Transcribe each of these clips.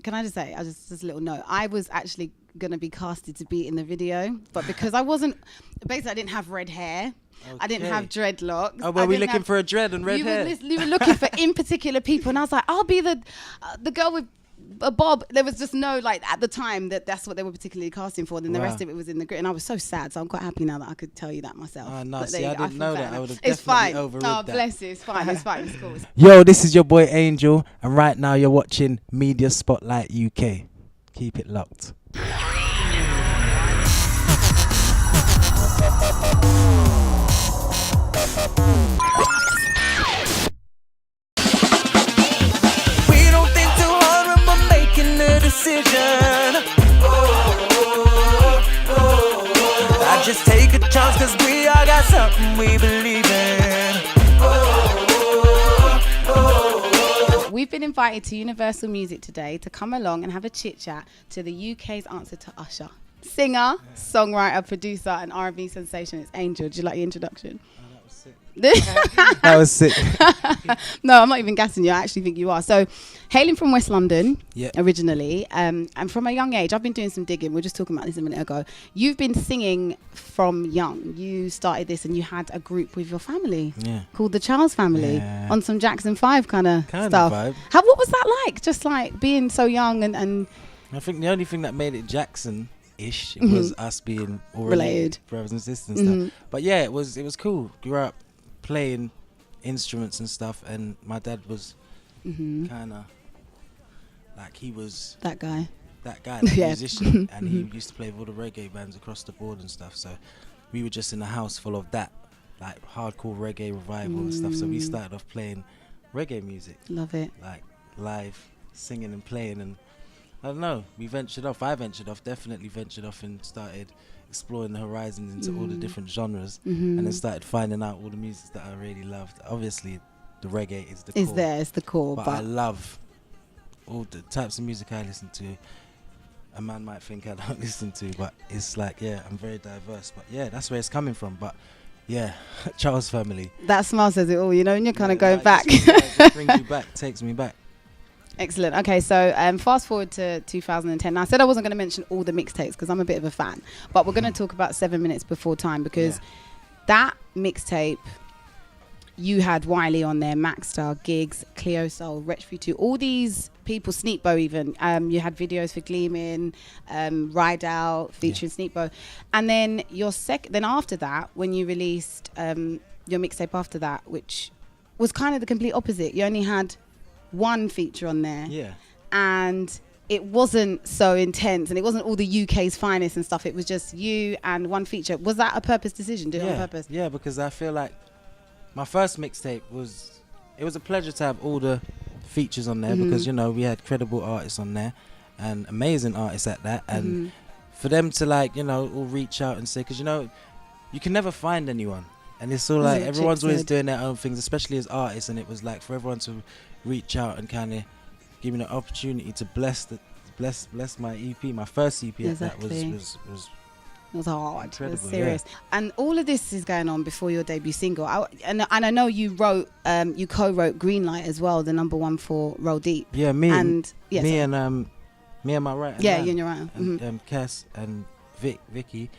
can I just say, just a little note. I was actually going to be casted to be in the video, but because I wasn't, basically I didn't have red hair. Okay. I didn't have dreadlocks. Oh, were we looking for a dread and red hair? You were looking for in particular people, and I was like, I'll be the girl with a bob. There was just no, like, at the time that's what they were particularly casting for. Then the rest of it was in the grid, and I was so sad. So I'm quite happy now that I could tell you that myself. Oh no, see, I didn't know that. I would have it's definitely fine. overridden Oh, that. bless you. It's fine. It's fine. It's cool. Yo, this is your boy Angel, and right now you're watching Media Spotlight UK. Keep it locked. We don't think too hard when we're making a decision. I just take a chance cause we all got something we believe in. We've been invited to Universal Music today to come along and have a chit chat to the UK's answer to Usher. Singer, songwriter, producer and R&B sensation. It's Angel. Do you like the introduction? That was sick. No, I'm not even gassing you. I actually think you are. So, hailing from West London originally, and from a young age, I've been doing some digging. We were just talking about this a minute ago. You've been singing from young. You started this and you had a group with your family called the Charles Family on some Jackson 5 kind of stuff. Vibe. What was that like? Just like being so young and I think the only thing that made it Jackson-ish was us being already related brothers and sisters and stuff. But yeah, it was cool. Grew up playing instruments and stuff, and my dad was kind of like, he was that guy, the musician, and he used to play with all the reggae bands across the board and stuff. So we were just in a house full of that, like hardcore reggae revival and stuff. So we started off playing reggae music. Love it. Like live singing and playing, and I don't know, I definitely ventured off and started exploring the horizons into all the different genres, and then started finding out all the music that I really loved. Obviously the reggae is the core. It's the core, but I love all the types of music I listen to. A man might think I don't listen to, but it's like, I'm very diverse, but that's where it's coming from. But Charles Family, that smile says it all, you know, and you're kind of going back. It brings you back, takes me back. Excellent. Okay, so fast forward to 2010. Now, I said I wasn't going to mention all the mixtapes because I'm a bit of a fan, but we're going to talk about 7 Minutes Before Time, because that mixtape, you had Wiley on there, Maxstar, Gigs, Cleo Soul, Retro 2, all these people, Sneakbo even. You had videos for Gleaming, Ride Out featuring Sneakbo. And then then after that, when you released your mixtape after that, which was kind of the complete opposite. You only had one feature on there, and it wasn't so intense, and it wasn't all the UK's finest and stuff. It was just you and one feature. Was that a purpose decision? Did it on purpose? Yeah, because I feel like my first mixtape was a pleasure to have all the features on there, because you know, we had credible artists on there and amazing artists at that, and for them to, like, you know, all reach out and say, because you know, you can never find anyone, and it's all like everyone's always doing their own things, especially as artists, and it was like for everyone to reach out and kind of give me the opportunity to bless my EP, my first EP. That was it was hard. Incredible, it was serious. And all of this is going on before your debut single. And I know you co-wrote Greenlight as well, the #1 for Roll Deep. Yeah, me and my right. Yeah, you and your right. And Cass and Vicky.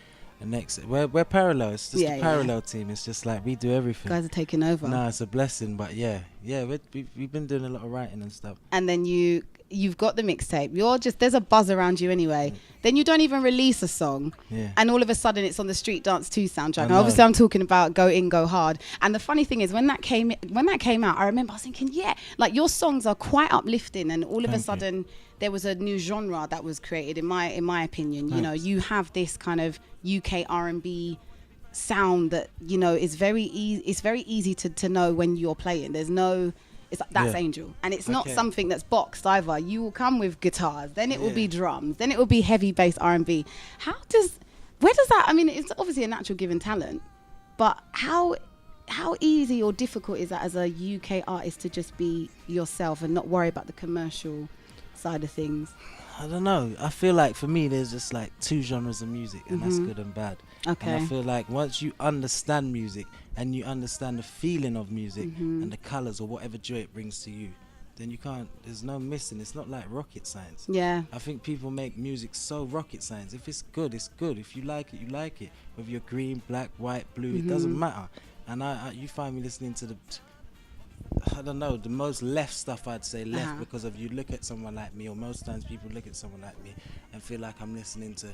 And next, we're parallel. It's just a parallel team. It's just like we do everything. Guys are taking over. No, it's a blessing. But we've been doing a lot of writing and stuff. And then you've got the mixtape. There's a buzz around you anyway. Then you don't even release a song, and all of a sudden it's on the Street Dance 2 soundtrack. And obviously I'm talking about Go In, Go Hard. And the funny thing is, when that came out, I remember I was thinking, like, your songs are quite uplifting, and all of a sudden there was a new genre that was created. In my opinion, you know, you have this kind of UK R&B sound that, you know, is very easy. It's very easy to know when you're playing. There's no. It's like, that's Angel, and it's not something that's boxed either. You will come with guitars, then it will be drums, then it will be heavy bass R&B. Where does that? I mean, it's obviously a natural given talent, but how easy or difficult is that as a UK artist to just be yourself and not worry about the commercial side of things? I don't know. I feel like for me, there's just like 2 genres of music, and that's good and bad. Okay. And I feel like once you understand music and you understand the feeling of music and the colours or whatever joy it brings to you, then you can't. There's no missing. It's not like rocket science. Yeah. I think people make music so rocket science. If it's good, it's good. If you like it, you like it. Whether you're green, black, white, blue, it doesn't matter. And you find me listening to I don't know, the most left stuff, I'd say left, because of you look at someone like me, or most times people look at someone like me and feel like I'm listening to,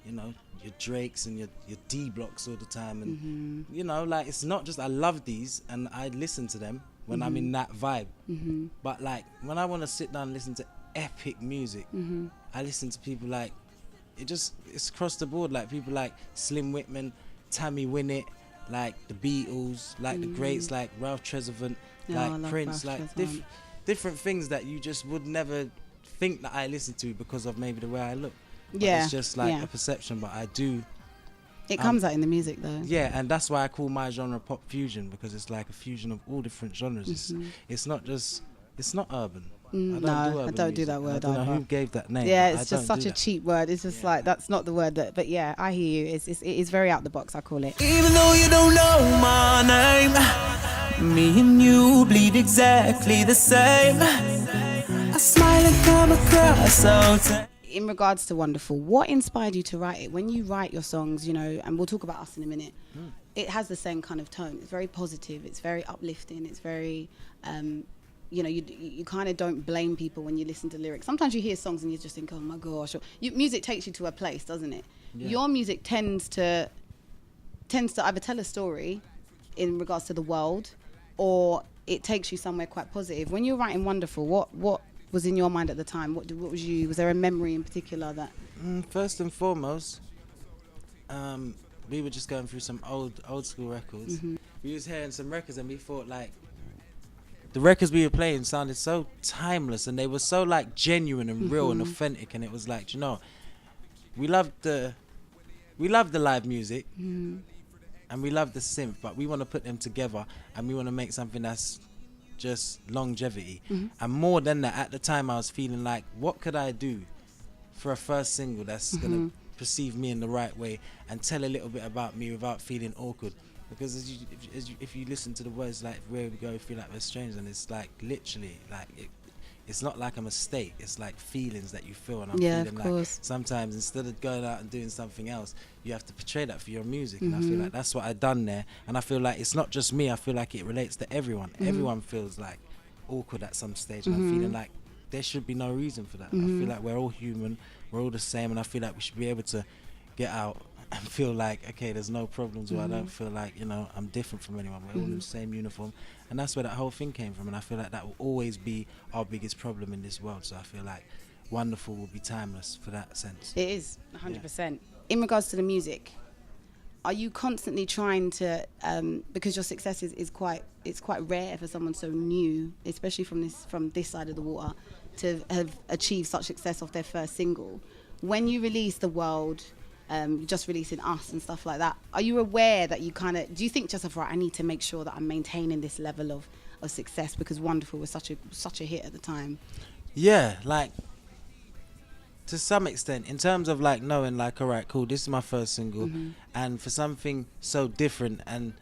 you know, your Drakes and your D Blocks all the time. And, you know, like, it's not just I love these and I listen to them when I'm in that vibe. But, like, when I want to sit down and listen to epic music, I listen to people like, it's across the board. Like, people like Slim Whitman, Tammy Wynette, like the Beatles, like the greats, like Ralph Tresvant, like Prince, like different things that you just would never think that I listen to because of maybe the way I look. But it's just like a perception, but I do. It comes out in the music though. Yeah, and that's why I call my genre pop fusion, because it's like a fusion of all different genres. It's not urban. I don't do that word. I don't know who gave that name. Yeah, it's just such a cheap word. It's just like, that's not the word that. But yeah, I hear you. It is very out the box, I call it. Even though you don't know my name, me and you bleed exactly the same. I smile and come across so. In regards to Wonderful, what inspired you to write it? When you write your songs, you know, and we'll talk about us in a minute, it has the same kind of tone. It's very positive. It's very uplifting. It's very, you know, you kind of don't blame people when you listen to lyrics. Sometimes you hear songs and you just think, oh my gosh. Music takes you to a place, doesn't it? Yeah. Your music tends to either tell a story in regards to the world, or it takes you somewhere quite positive. When you're writing Wonderful, what was in your mind at the time? What was there a memory in particular that? First and foremost, we were just going through some old school records. We was hearing some records and we thought, like, the records we were playing sounded so timeless and they were so like genuine and real and authentic, and it was like, you know, we loved the live music and we love the synth, but we want to put them together and we want to make something that's just longevity. And more than that, at the time I was feeling like, what could I do for a first single that's gonna perceive me in the right way and tell a little bit about me without feeling awkward? Because if you listen to the words like where we go, feel like we're strangers, and it's like literally like it's not like a mistake, it's like feelings that you feel, and I'm feeling like sometimes instead of going out and doing something else, you have to portray that for your music. And I feel like that's what I done there, and I feel like it's not just me, I feel like it relates to everyone. Everyone feels like awkward at some stage, and I'm feeling like there should be no reason for that. I feel like we're all human, we're all the same, and I feel like we should be able to get out and feel like, okay, there's no problems, or I don't feel like, you know, I'm different from anyone. We're all in the same uniform, and that's where that whole thing came from. And I feel like that will always be our biggest problem in this world. So I feel like Wonderful will be timeless for that sense. It is 100%. In regards to the music, are you constantly trying to, because your success is quite rare for someone so new, especially from this side of the water, to have achieved such success off their first single? When you release The World, just releasing Us and stuff like that, are you aware that you kind of, do you think just right, I need to make sure that I'm maintaining this level of success because Wonderful was such a hit at the time? Yeah, like to some extent, in terms of like knowing like, all right, cool, this is my first single, and for something so different and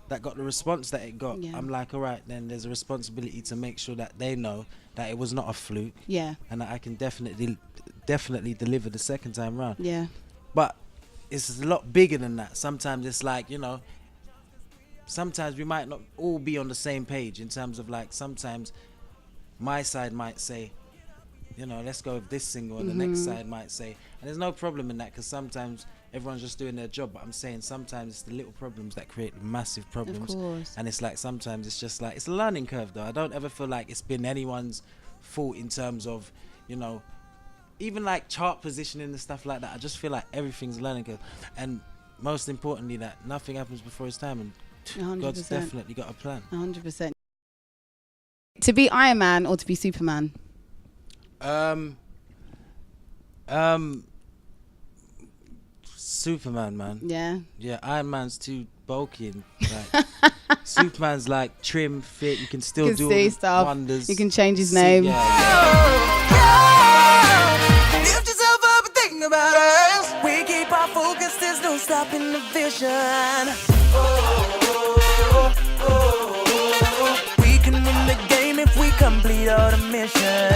that got the response that it got, I'm like, all right, then there's a responsibility to make sure that they know that it was not a fluke, and that I can definitely deliver the second time round. But it's a lot bigger than that. Sometimes it's like, you know, sometimes we might not all be on the same page in terms of like, sometimes my side might say, you know, let's go with this single, and the next side might say, and there's no problem in that, because sometimes everyone's just doing their job. But I'm saying sometimes it's the little problems that create massive problems. Of course. And it's like, sometimes it's just like, it's a learning curve though. I don't ever feel like it's been anyone's fault in terms of, you know, even like chart positioning and stuff like that. I just feel like everything's a learning curve, and most importantly that nothing happens before its time, and 100%. God's definitely got a plan. 100%. To be Iron Man or to be Superman? Superman, man. Yeah, Iron Man's too bulky, and like Superman's like trim, fit. You can still do all stuff. Wonders. You can change his name. Lift yourself up and think about us. We keep our focus, there's no stopping the vision. We can win the game if we complete passion.